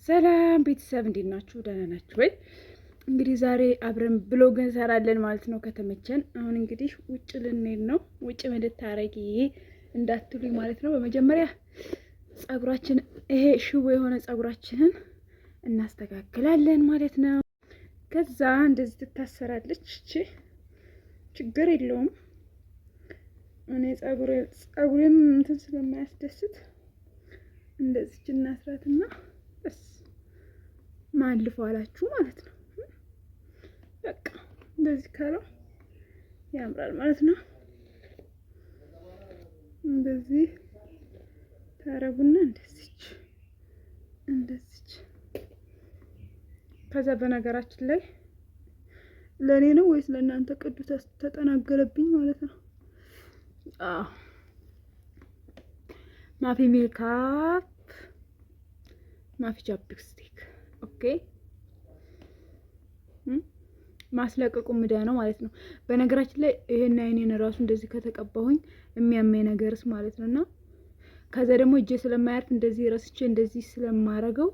ሰላም ቤተሰብ እንዴት ናችሁ? ደህና ናችሁ ወይ? እንግዲህ ዛሬ አብረን ብሎግ እንሰራለን ማለት ነው ከተመቸን። አሁን እንግዲህ ውጭ ልንሄድ ነው። ውጭ ምን ልታረጊ እንዳትሉኝ ማለት ነው። በመጀመሪያ ጸጉራችን ይሄ ሽቦ የሆነ ጸጉራችንን እናስተካክላለን ማለት ነው። ከዛ እንደዚህ ትታሰራለች። ችግር የለውም። እኔ ጸጉሬም እንትን ስለማያስደስት እንደዚህ እናስራትና በስ ማልፈው አላችሁ ማለት ነው። በቃ እንደዚህ ካለው ያምራል ማለት ነው። እንደዚህ ታረጉና እንደዚች ከዛ በነገራችን ላይ ለኔ ነው ወይስ ለእናንተ ቅዱስ ተጠናገረብኝ ማለት ነው? አዎ ማፊ ሜካፕ ማፊ ቻፕስቲክ ኦኬ። ማስለቀቁ ምዳ ነው ማለት ነው። በነገራችን ላይ ይሄን አይኔን ራሱ እንደዚህ ከተቀባሁኝ የሚያመኝ ነገርስ ማለት ነውና ከዛ ደግሞ እጄ ስለማያርፍ እንደዚህ ረስቼ እንደዚህ ስለማረገው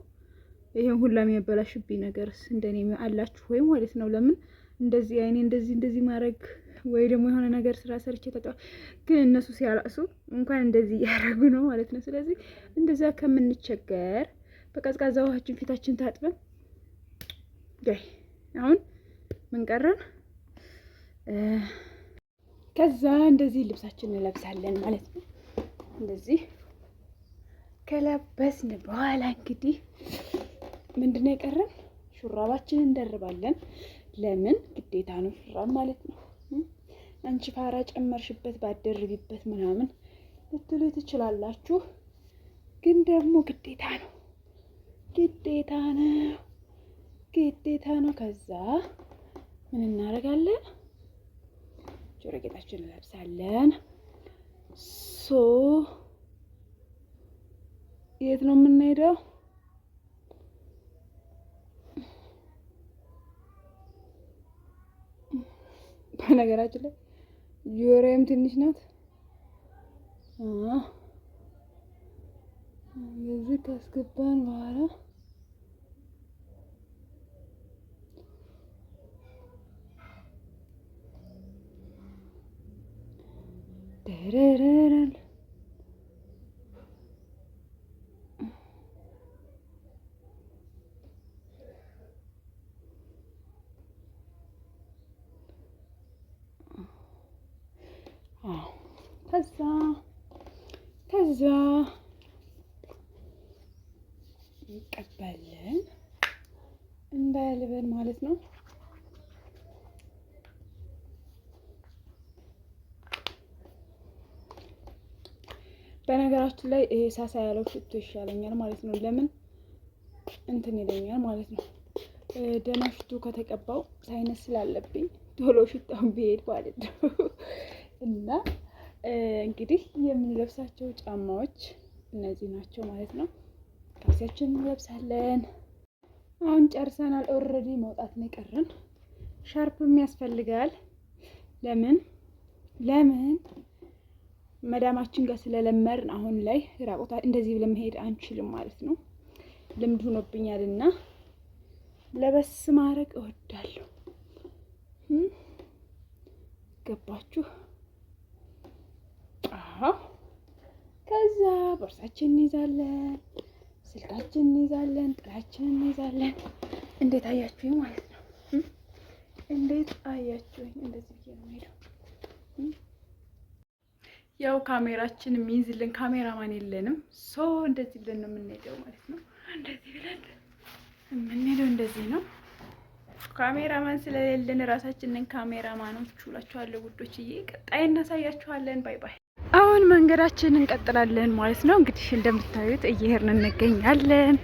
ይሄን ሁላ የሚያበላሽብኝ ነገርስ እንደኔ አላችሁ ወይ ማለት ነው? ለምን እንደዚህ አይኔ እንደዚህ ማረግ ወይ ደግሞ የሆነ ነገር ስራ ሰርቼ ግን እነሱ ሲያላሱ እንኳን እንደዚህ ያረጉ ነው ማለት ነው። ስለዚህ እንደዛ ከምንቸገር በቀዝቃዛ ውሃችን ፊታችን ታጥበን አሁን ምን ቀረን? ከዛ እንደዚህ ልብሳችንን እንለብሳለን ማለት ነው። እንደዚህ ከለበስን በኋላ እንግዲህ ምንድነው የቀረን? ሹራባችንን እንደርባለን። ለምን ግዴታ ነው ሹራብ ማለት ነው። አንቺ ፋራ ጨመርሽበት ባደርቢበት ምናምን ልትሉ ትችላላችሁ፣ ግን ደግሞ ግዴታ ነው። ከዛ ምን እናደርጋለን? ጆሮ ጌጣችንን እንለብሳለን። የት ነው የምንሄደው? በነገራችን ላይ ጆሮዬም ትንሽ ናት። እዚህ ካስገባን በኋላ ደረረረል ከዛ እንቀባለን እንዳያልበን ማለት ነው። በነገራችን ላይ ይሄ ሳሳ ያለው ሽቶ ይሻለኛል ማለት ነው። ለምን እንትን ይለኛል ማለት ነው። ደህና ሽቶ ከተቀባው ሳይነስ ስላለብኝ ቶሎ ሽታውን ቢሄድ ማለት ነው። እና እንግዲህ የምንለብሳቸው ጫማዎች እነዚህ ናቸው ማለት ነው። ካልሲያችንን እንለብሳለን። አሁን ጨርሰናል። ኦልሬዲ መውጣት ነው የቀረን። ሻርፕም ያስፈልጋል። ለምን መዳማችን ጋር ስለለመርን አሁን ላይ ራቆታ እንደዚህ ብለን መሄድ አንችልም ማለት ነው። ልምድ ሆኖብኛልና ለበስ ማድረግ እወዳለሁ። ገባችሁ? ከዛ ቦርሳችን እንይዛለን፣ ስልካችን እንይዛለን፣ ጥላችን እንይዛለን። እንዴት አያችሁ ማለት ነው? እንዴት አያችሁ? እንደዚህ ብዬ ነው የምሄደው። ያው ካሜራችን የሚይዝልን ካሜራማን የለንም። እንደዚህ ብለን ነው የምንሄደው ማለት ነው። እንደዚህ ብለን የምንሄደው እንደዚህ ነው። ካሜራማን ስለሌለን ራሳችንን ካሜራማኖች እላችኋለሁ ውዶችዬ። ቀጣይ እናሳያችኋለን። ባይ ባይ። አሁን መንገዳችንን እንቀጥላለን ማለት ነው። እንግዲህ እንደምታዩት እየሄድን እንገኛለን።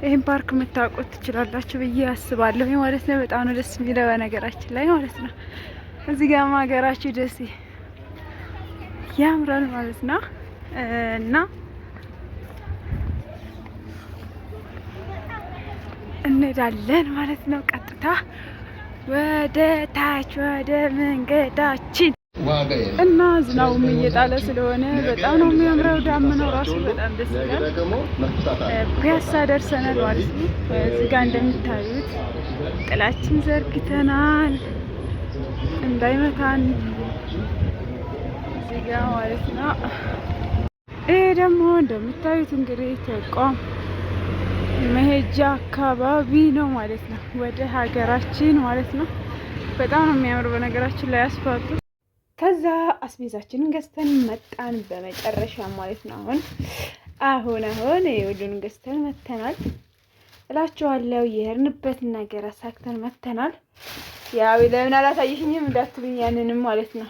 ይሄን ፓርክ የምታውቁት ትችላላችሁ ብዬ አስባለሁ ማለት ነው። በጣም ነው ደስ የሚለው በነገራችን ላይ ማለት ነው። እዚህ ጋር ሀገራችሁ ደስ ያምራል ማለት ነው። እና እንሄዳለን ማለት ነው። ቀጥታ ወደ ታች ወደ መንገዳችን እና ዝናቡም እየጣለ ስለሆነ በጣም ነው የሚያምረው። ዳመናው ራሱ በጣም ደስ ይላል። ፒያሳ ደርሰናል ማለት ነው። እዚህ ጋር እንደምታዩት ጥላችን ዘርግተናል እንዳይመታን እዚህ ጋር ማለት ነው። ይሄ ደግሞ እንደምታዩት እንግዲህ ተቋም መሄጃ አካባቢ ነው ማለት ነው፣ ወደ ሀገራችን ማለት ነው። በጣም ነው የሚያምር በነገራችን ላይ አስፋልቱ። ከዛ አስቤዛችንን ገዝተን መጣን በመጨረሻ ማለት ነው። አሁን ሁሉን ገዝተን መተናል እላችኋለሁ። የሄድንበትን ነገር አሳክተን መተናል። ያው ለምን አላሳየሽኝም እንዳትሉኝ ያንንም ማለት ነው።